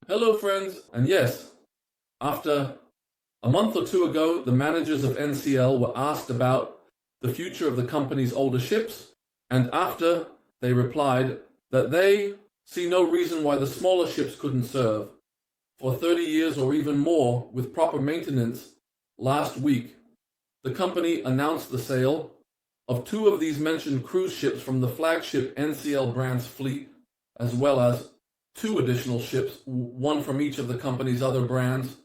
Hello friends, and yes, after a month or two ago, the managers of NCL were asked about the future of the company's older ships, and after they replied that they see no reason why the smaller ships couldn't serve for 30 years or even more with proper maintenance. Last week, the company announced the sale of two of these mentioned cruise ships from the flagship NCL brand's fleet, as well as two additional ships, one from each of the company's other brands,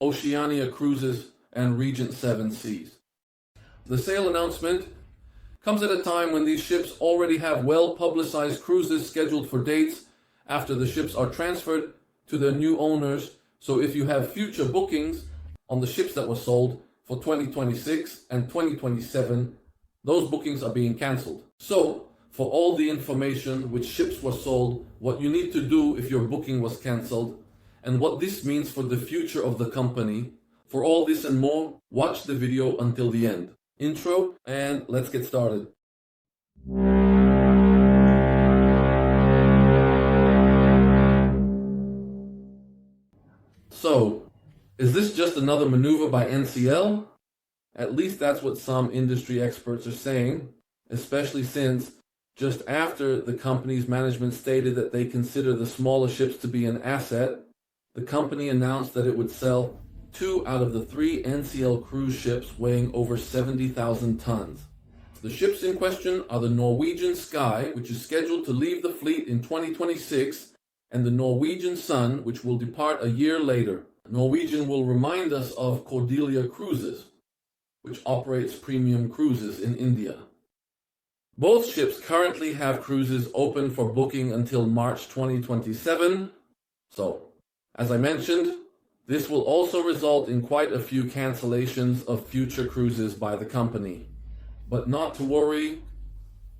Oceania Cruises and Regent Seven Seas. The sale announcement comes at a time when these ships already have well-publicized cruises scheduled for dates after the ships are transferred to their new owners. So if you have future bookings on the ships that were sold for 2026 and 2027, those bookings are being cancelled. So, for all the information, which ships were sold, what you need to do if your booking was cancelled, and what this means for the future of the company, for all this and more, watch the video until the end. Intro, and let's get started. So, is this just another maneuver by NCL? At least that's what some industry experts are saying, especially since just after the company's management stated that they consider the smaller ships to be an asset, the company announced that it would sell two out of the three NCL cruise ships weighing over 70,000 tons. The ships in question are the Norwegian Sky, which is scheduled to leave the fleet in 2026, and the Norwegian Sun, which will depart a year later. Norwegian will remind us of Cordelia Cruises, which operates premium cruises in India. Both ships currently have cruises open for booking until March 2027. So, as I mentioned, this will also result in quite a few cancellations of future cruises by the company. But not to worry,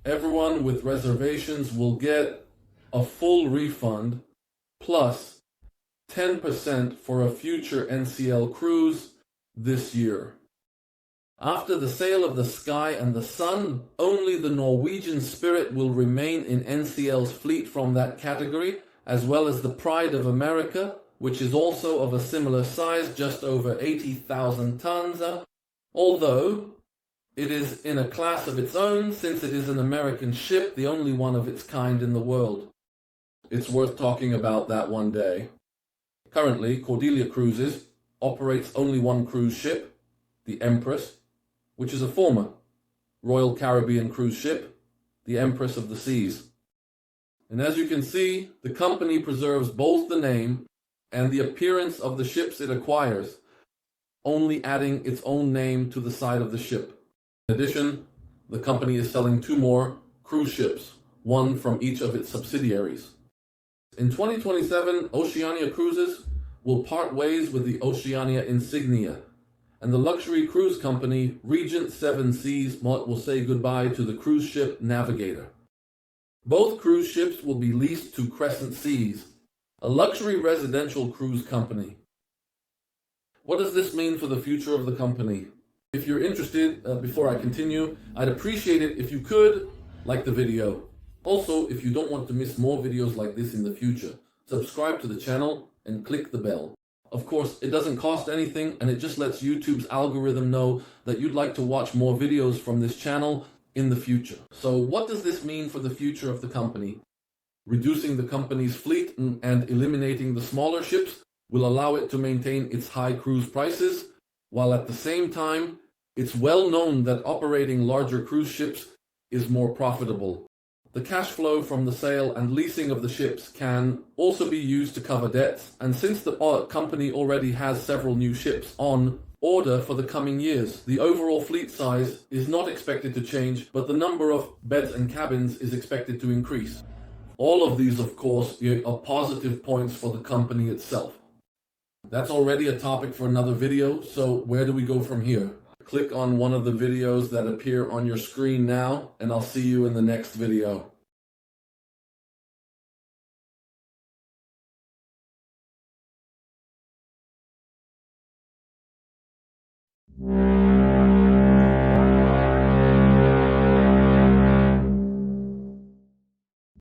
everyone with reservations will get a full refund plus 10% for a future NCL cruise this year. After the sale of the Sky and the Sun, only the Norwegian Spirit will remain in NCL's fleet from that category, as well as the Pride of America, which is also of a similar size, just over 80,000 tons, although it is in a class of its own since it is an American ship, the only one of its kind in the world. It's worth talking about that one day. Currently, Cordelia Cruises operates only one cruise ship, the Empress, which is a former Royal Caribbean cruise ship, the Empress of the Seas. And as you can see, the company preserves both the name and the appearance of the ships it acquires, only adding its own name to the side of the ship. In addition, the company is selling two more cruise ships, one from each of its subsidiaries. In 2027, Oceania Cruises will part ways with the Oceania Insignia, and the luxury cruise company Regent Seven Seas will say goodbye to the cruise ship Navigator. Both cruise ships will be leased to Crescent Seas, a luxury residential cruise company. What does this mean for the future of the company? If you're interested, before I continue, I'd appreciate it if you could like the video. Also, if you don't want to miss more videos like this in the future, subscribe to the channel and click the bell. Of course, it doesn't cost anything, and it just lets YouTube's algorithm know that you'd like to watch more videos from this channel in the future. So what does this mean for the future of the company? Reducing the company's fleet and eliminating the smaller ships will allow it to maintain its high cruise prices, while at the same time, it's well known that operating larger cruise ships is more profitable. The cash flow from the sale and leasing of the ships can also be used to cover debts, and since the company already has several new ships on order for the coming years, the overall fleet size is not expected to change, but the number of beds and cabins is expected to increase. All of these, of course, are positive points for the company itself. That's already a topic for another video, so where do we go from here? Click on one of the videos that appear on your screen now, and I'll see you in the next video.